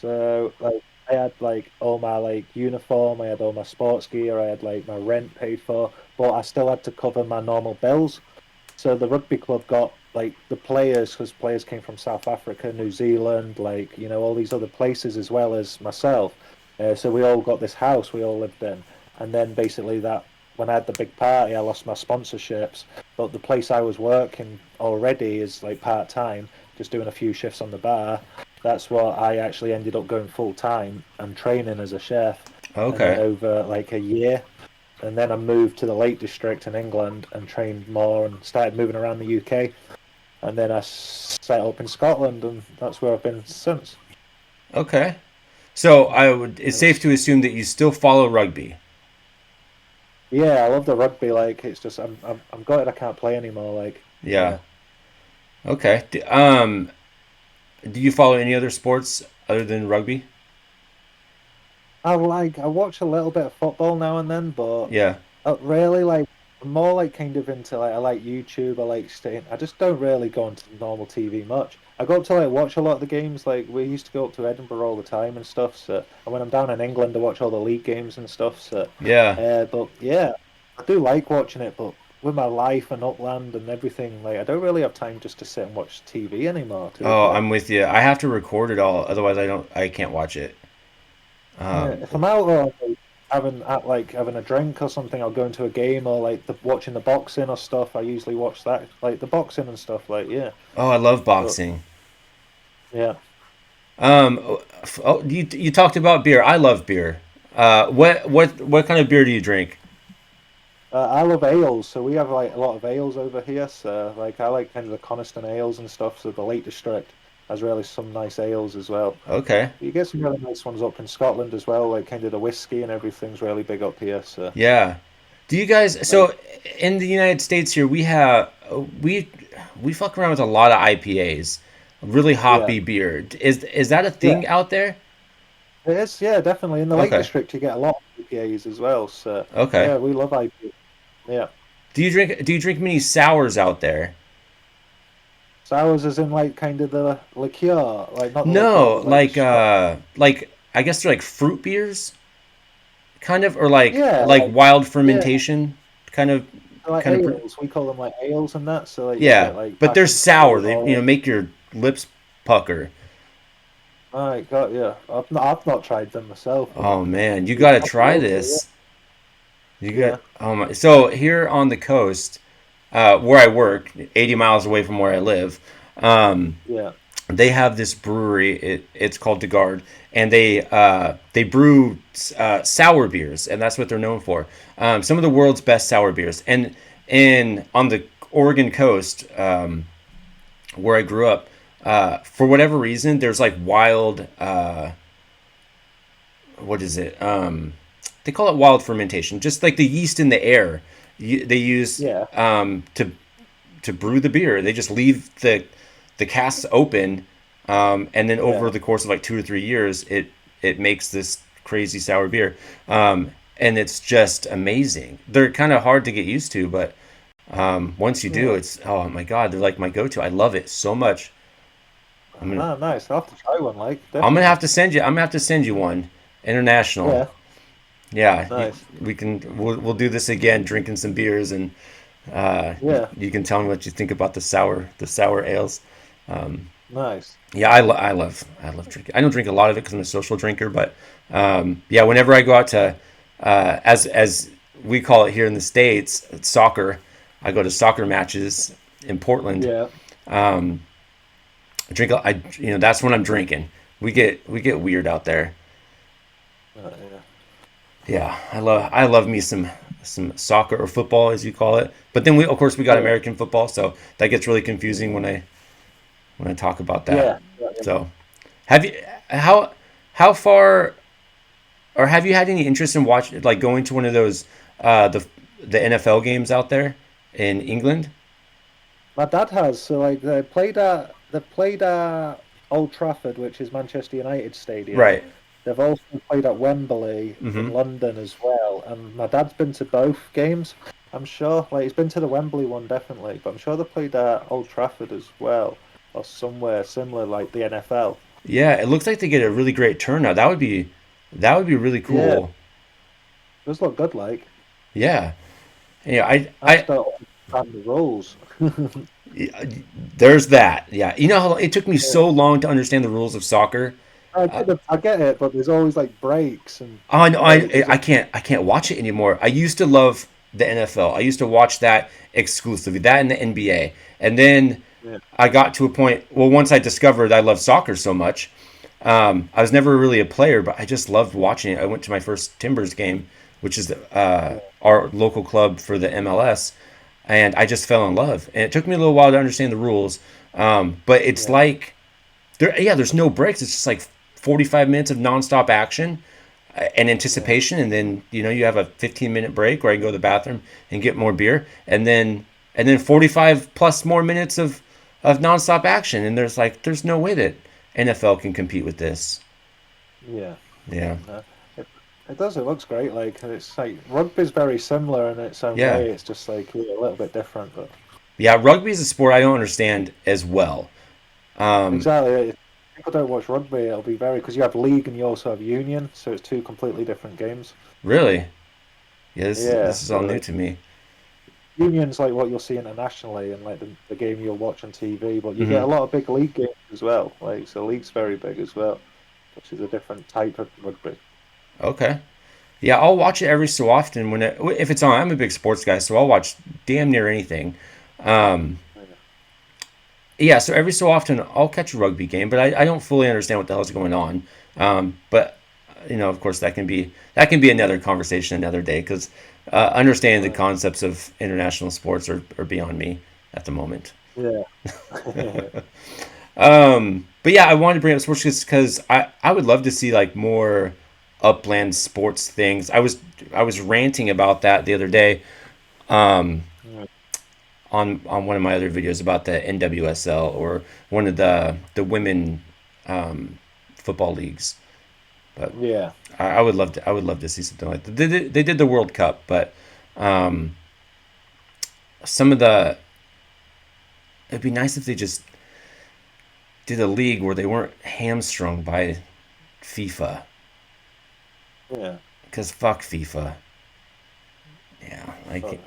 So like I had like all my like uniform, I had all my sports gear, I had like my rent paid for, but I still had to cover my normal bills. So the rugby club got like the players, because players came from South Africa, New Zealand, like all these other places as well as myself. So we all got this house we all lived in, and then basically that when I had the big party, I lost my sponsorships. But the place I was working already is like part time, just doing a few shifts on the bar. That's what I actually ended up going full time and training as a chef. And then Okay. over like a year, and then I moved to the Lake District in England and trained more and started moving around the UK. And then I set up in Scotland, and that's where I've been since. Okay. So I would. It's safe It's to assume that you still follow rugby. yeah, I love the rugby. Like it's just I'm gutted I can't play anymore. Like Yeah. yeah, Okay. Do you follow any other sports other than rugby? I watch a little bit of football now and then, but Yeah. really like I'm more like kind of into like I like YouTube. I like staying. I just don't really go onto normal TV much. I go up to like watch a lot of the games. Like we used to go up to Edinburgh all the time and stuff. So and when I'm down in England, I watch all the league games and stuff. So, Yeah. but yeah, I do like watching it. But with my life and Upland and everything, like I don't really have time just to sit and watch TV anymore. To be Oh, fair. I'm with you. I have to record it all, otherwise I can't watch it. Yeah, if I'm out or like, having a drink or something, I'll go into a game or like watching the boxing or stuff. I usually watch that, like the boxing and stuff. Like yeah, Oh, I love but boxing. yeah, You talked about beer. I love beer. What kind of beer do you drink? I love ales. So we have like a lot of ales over here. So like I like kind of the Coniston ales and stuff. So the Lake District has really some nice ales as well. Okay. You get some really nice ones up in Scotland as well. Like kind of the whiskey and everything's really big up here. So Yeah. Do you guys? like So in the United States here, we we fuck around with a lot of IPAs, really yeah, hoppy beer. Is that a yeah. thing out there? It is, yeah, definitely. In the Lake Okay. District, you get a lot of IPAs as well. So, Okay. yeah, we love IPA. Yeah. Do you drink many sours out there? Sours is in like kind of the liqueur, like not the liqueur, No, but like the strong. like I guess they're like fruit beers, kind of, or Yeah, like wild yeah, fermentation, kind of like kind of. ales. We call them like ales and that. So like you Yeah, get like but they're passion sour. fruit They or like. make your lips pucker. I got yeah. I've not tried them myself, but Oh man, you we got to probably try will do, this. You yeah. got oh my. So here on the coast, where I Yeah, work, 80 miles away from where I live, um, yeah, they have this brewery. It's called DeGard, and they brew sour beers, and that's what they're known for. Some of the world's best sour beers, and on the Oregon coast, where I grew up, for whatever reason, there's like wild. What is it? They call it wild fermentation. Just like the yeast in the air, they use Yeah, to brew the beer. They just leave the casks open, and then over yeah, the course of like 2 or 3 years, it makes this crazy sour beer, and it's just amazing. They're kind of hard to get used to, but once you do, yeah. it's oh my god, they're like my go-to. I love it so much. I'm gonna Ah, nice. I'll have to try one, like, I'm gonna definitely. have to send you. I'm gonna have to send you one international. Yeah, Yeah, nice. we can. We'll do this again, drinking some beers, and Yeah, you can tell me what you think about the sour ales. nice. Yeah, I love drinking. I don't drink a lot of it because I'm a social drinker, but yeah, whenever I go out to as we call it here in the States, soccer. I go to soccer matches in Portland. Yeah, I drink. That's when I'm drinking. We get weird out there. yeah. Yeah, I love me some soccer or football as you call it. But then we of course we got Yeah, American football, so that gets really confusing when I talk about that. yeah. Yeah. So have you how how far or have you had any interest in watching like going to one of those the NFL games out there in England? My dad has. So like they played at Old Trafford, which is Manchester United Stadium. Right. They've also played at Wembley in Mm-hmm. London as well. And my dad's been to both games. I'm sure. Like he's been to the Wembley one definitely, but I'm sure they played at Old Trafford as well, or somewhere similar like the NFL. Yeah, it looks like they get a really great turnout. That would be really Yeah, it cool. does look good. Like Yeah. Yeah, I I I just don't understand the rules. there's that. Yeah. You know how it took me Yeah. so long to understand the rules of soccer. I get it, but there's always like breaks and Oh, no, like I there's I a can't watch it anymore. I used to love the NFL. I used to watch that exclusively, that and the NBA. And then yeah, I got to a point. Well, once I discovered I love soccer so much, I was never really a player, but I just loved watching it. I went to my first Timbers game, which is yeah, our local club for the MLS, and I just fell in love. And it took me a little while to understand the rules, but it's yeah, like yeah, there's no breaks. It's just like 45 minutes of nonstop action and yeah, anticipation, and then you have a 15-minute break where I can go to the bathroom and get more beer, and then 45 plus more minutes of nonstop action, and there's no way that NFL can compete with this. yeah. Yeah, No, it, it does. It looks great. Like it's like rugby's very similar in its own yeah, way. It's just like yeah, a little bit different, but yeah. Rugby is a sport I don't understand as well. Um, exactly. If people don't watch rugby, it'll be very because you have league and you also have union, so it's two completely different games. really, yeah. This Yeah, is so all new like to me. union's like what you'll see internationally and like the game you'll watch on TV, but you get a Hmm. lot of big league games as well. Like so, league's very big as well, which is a different type of rugby. Okay. Yeah, I'll watch it every so often if it's on. I'm a big sports guy, so I'll watch damn near anything. Um, Yeah, yeah, so every so often I'll catch a rugby game, but I don't fully understand what the hell's going on. But of course, that can be another conversation another day because understanding the uh, concepts of international sports are beyond me at the moment. yeah. But yeah, I wanted to bring up sports because I would love to see like more upland sports things. I was ranting about that the other day Yeah. on one of my other videos about the NWSL or one of the women um, football leagues. But Yeah. I would love to see something like that. They did the World Cup, but um, some of the it'd be nice if they just did a league where they weren't hamstrung by FIFA. Yeah. Because fuck FIFA. Yeah, like Oh,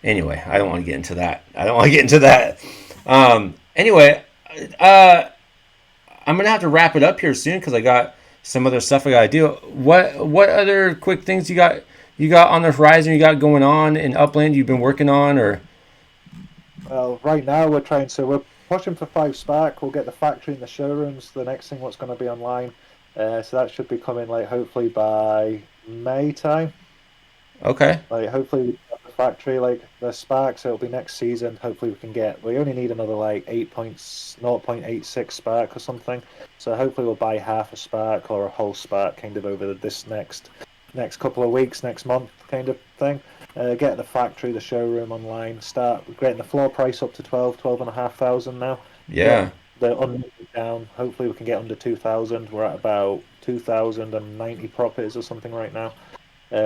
anyway, I don't want to get into that. I don't want to get into that. Anyway, uh, I'm gonna have to wrap it up here soon because I got some other stuff I gotta do. What other quick things you got on the horizon? You got going on in Upland? You've been working on or well, right now we're pushing for 5 Spark. We'll get the factory and the showrooms. The next thing what's going to be online. So that should be coming like hopefully by May time. okay? Like hopefully we have the factory, like the sparks. It'll be next season. Hopefully, we can get. We only need another like 0.86 spark or something. So hopefully, we'll buy half a spark or a whole spark, kind of over this next couple of weeks, next month, kind of thing. Get the factory, the showroom online. Start getting the floor price up to 12,500 now. Yeah. Get the unlimited down. Hopefully, we can get under 2,000. We're at about 2,090 properties or something right now.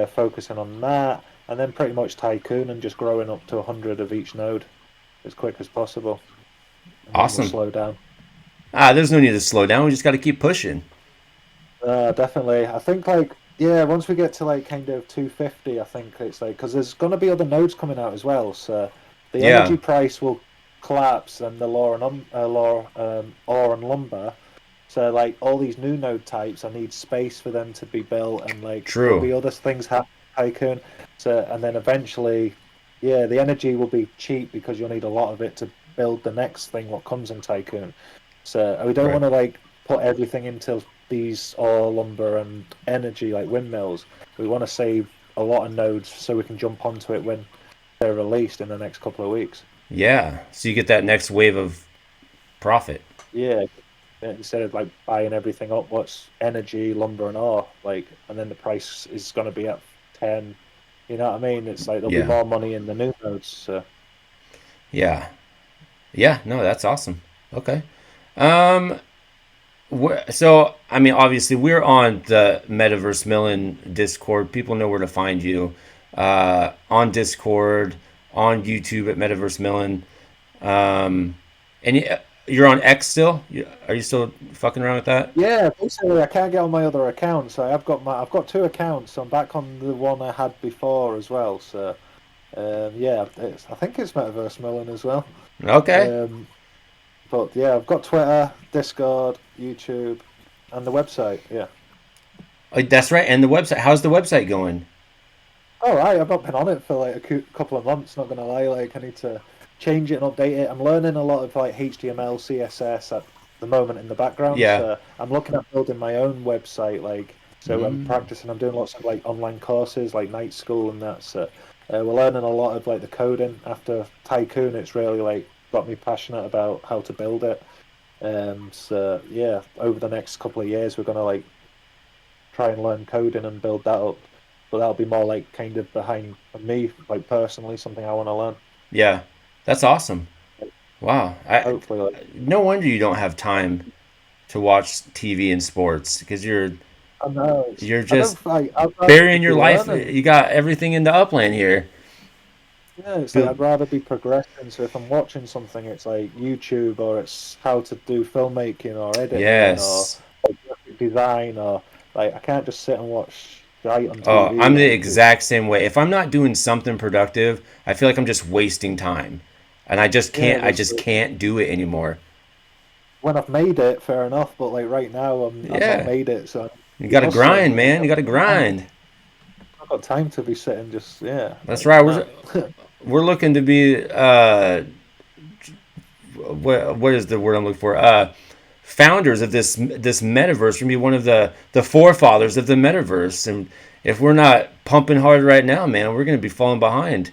Focusing on that, and then pretty much tycoon and just growing up to 100 of each node as quick as possible, and then we'll Awesome. slow down. There's no need to slow down. We just got to keep pushing. Definitely, I think like yeah, once we get to like kind of 250, I think it's like because there's gonna be other nodes coming out as well, so the Yeah. energy price will collapse and the ore and lumber. So like all these new node types, I need space for them to be built, and like there'll True. be other things happening Tycoon. So and then eventually, yeah, the energy will be cheap because you'll need a lot of it to build the next thing what comes in Tycoon. So we don't Right. want to like put everything into these ore, lumber, and energy like windmills. We want to save a lot of nodes so we can jump onto it when they're released in the next couple of weeks. Yeah. So you get that next wave of profit. Yeah, instead of like buying everything up, what's energy, lumber, and ore, like, and then the price is going to be at 10. You know what I mean? It's like there'll be Yeah. more money in the new nodes. So Yeah. Yeah. No, that's awesome. Okay. Um, so, I mean, obviously, we're on the MetaverseMillen Discord. People know where to find you on Discord, on YouTube at MetaverseMillen. Um, and you're on X still? Are you still fucking around with that? yeah, basically, I can't get on my other account. So I've got two accounts. So I'm back on the one I had before as well. So yeah, I think it's Metaverse Millen as well. Okay. Um, but yeah, I've got Twitter, Discord, YouTube, and the website. Yeah. That's right. And the website. How's the website going? All right, I've not been on it for like couple of months. Not gonna lie, like I need to change it and update it. I'm learning a lot of like HTML, CSS at the moment in the background. Yeah. So I'm looking at building my own website. Like so, I'm Mm, practicing. I'm doing lots of like online courses, like night school and that. So we're learning a lot of like the coding after Tycoon. It's really like got me passionate about how to build it. So yeah, over the next couple of years, we're gonna like try and learn coding and build that up. But that'll be more like kind of behind me, like personally, something I want to learn. yeah. That's awesome. Wow. Hopefully, like No wonder you don't have time to watch TV and sports because I know you're I don't just like I'd rather burying be your life. learning. You got everything in the upland here. Yeah, it's like Build, I'd rather be progressing. So if I'm watching something, it's like YouTube or it's how to do filmmaking or editing or yes. like, graphic design or like I can't just sit and watch shite on Oh, TV I'm the and just exact same way. If I'm not doing something productive, I feel like I'm just wasting time, and I just yeah. can't. I There's just can't do it anymore. when I've made it, fair enough. But like right now, I've not Yeah. made it, so You I'm got to hustling. grind, Like man. You got to grind. I've got time to be sitting just yeah, That's like right. nah. We're looking to be what is the word I'm looking for? Founders of this metaverse. We're gonna be one of the forefathers of the metaverse, and if we're not pumping hard right now, man, we're gonna be falling behind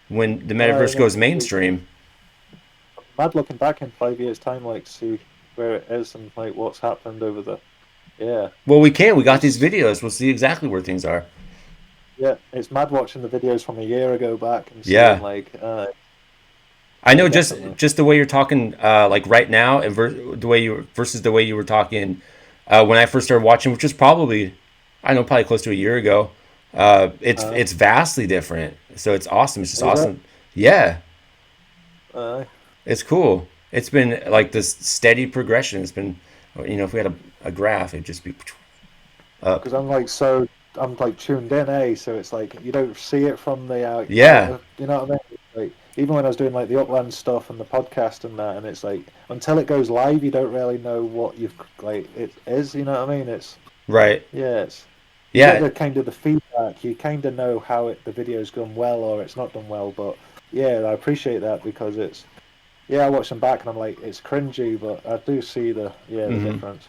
when the metaverse No, goes mainstream. mad looking back in 5 years' time, like to see where it is and like what's happened over the yeah. Well, we can. We got these It's videos. We'll see exactly where things are. yeah, it's mad watching the videos from a year ago back and seeing Yeah, like I yeah, know. definitely. Just the way you're talking, like right now, and the way you versus the way you were talking when I first started watching, which was probably, I don't know, probably close to a year ago. Uh, It's vastly different. So it's awesome. It's just is it? awesome. Yeah, Uh, it's cool. It's been like this steady progression. It's been, if we had a graph, it'd just be up. because I'm like tuned in, so it's like you don't see it from the Yeah, you know what I mean? Like even when I was doing like the upland stuff and the podcast and that, and it's like until it goes live, you don't really know what you've like it is. You know what I mean? It's right. yeah, it's you get Yeah, the kind of the feedback. You kind of know how the video's gone well or it's not done well. But yeah, I appreciate that because it's yeah, I watch them back and I'm like it's cringy, but I do see the hmm difference.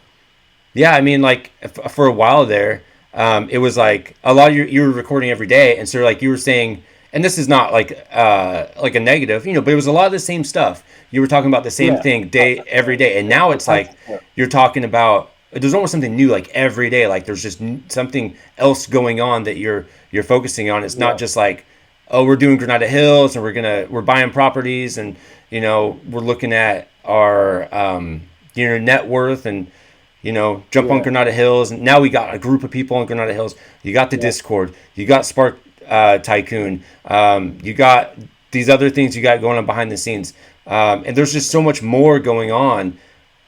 yeah. I mean, like for a while there, it was like a lot of you were recording every day, and so like you were saying and this is not like a negative, but it was a lot of the same stuff. You were talking about the same Yeah, thing every day, and now it's like you're talking about. There's almost something new like every day. Like there's just something else going on that you're focusing on. It's not yeah, just like, oh, we're doing Granada Hills and we're buying properties and we're looking at our net worth and jump on yeah, Granada Hills. And now we got a group of people on Granada Hills. You got the yeah, Discord. You got Spark Tycoon. You got these other things you got going on behind the scenes. And there's just so much more going on.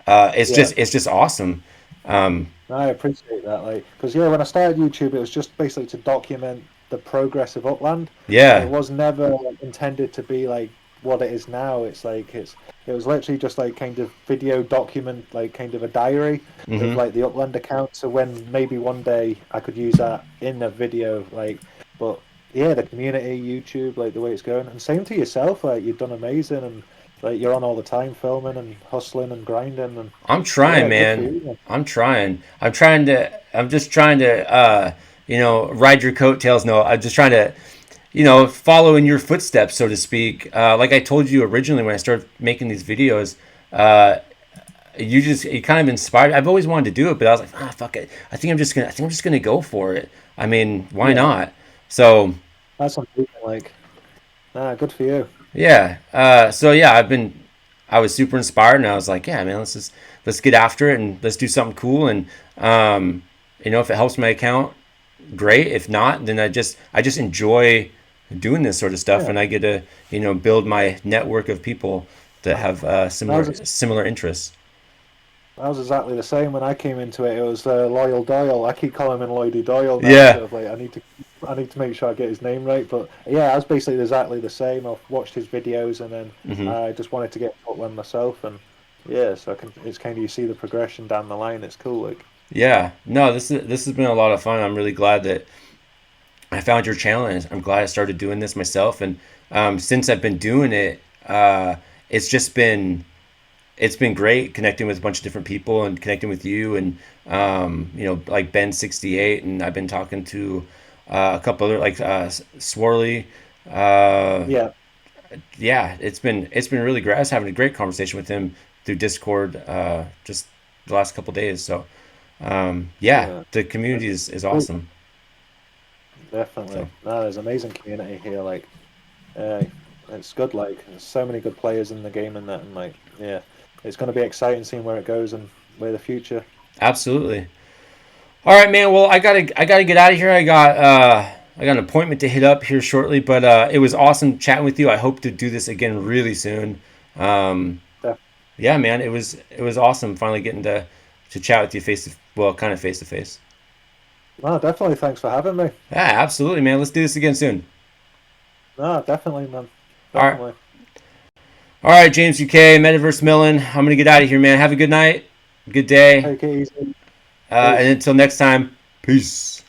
yeah. It's just awesome. I appreciate that, like, because yeah, when I started YouTube, it was just basically to document the progress of Upland. It Yeah. was never intended to be like what it is now. It was literally just like kind of video document, like kind of a diary of Hmm. like the Upland account. So when maybe one day I could use that in a video, like, but yeah, the community, YouTube, like the way it's going, and same to yourself, like you've done amazing, and like you're on all the time filming and hustling and grinding, and I'm trying, yeah, good for man. you, man. I'm trying. I'm just trying to, ride your coattails. No, I'm just trying to, follow in your footsteps, so to speak. Like I told you originally when I started making these videos, uh, you kind of inspired. I've always wanted to do it, but I was like, fuck it. I think I'm just gonna go for it. I mean, why Yeah. not? So That's amazing. Like, good for you. yeah. So yeah, I was super inspired, and I was like, yeah, man, let's get after it and let's do something cool. And if it helps my account, great. If not, then I just enjoy doing this sort of stuff, Yeah. and I get to build my network of people that have That was similar interests. that was exactly the same when I came into it. It was Loyal Doyle. I keep calling him Lloydie Doyle now, Yeah. so like I need to make sure I get his name right. But yeah, I was basically exactly the same. I've watched his videos and then Hmm. I just wanted to get to one myself, and yeah, so I can. It's kind of you see the progression down the line. It's cool. Like, Yeah. No, this has been a lot of fun. I'm really glad that I found your channel, and I'm glad I started doing this myself. And since I've been doing it, it's just been it's been great connecting with a bunch of different people and connecting with you and like Ben 68, and I've been talking to a couple other like Swarley. Uh, yeah, yeah, it's been really great. I was having a great conversation with him through Discord just the last couple days. So yeah, yeah, the community is cool. awesome. Definitely. So No, there's amazing community here. Like, uh, it's good. Like, there's so many good players in the game and that, and like, yeah, it's going to be exciting seeing where it goes and where the future. absolutely. All right, man. Well, I gotta get out of here. I got an appointment to hit up here shortly, but it was awesome chatting with you. I hope to do this again really soon. Um, Def- yeah, man. It was awesome finally getting to chat with you kind of face to face. No, definitely. Thanks for having me. Yeah, absolutely, man. Let's do this again soon. No, definitely, man. All right, Definitely. all right, JamesUK, MetaverseMillen. I'm gonna get out of here, man. Have a good night, good day, Take it easy. and Peace. until next time, peace.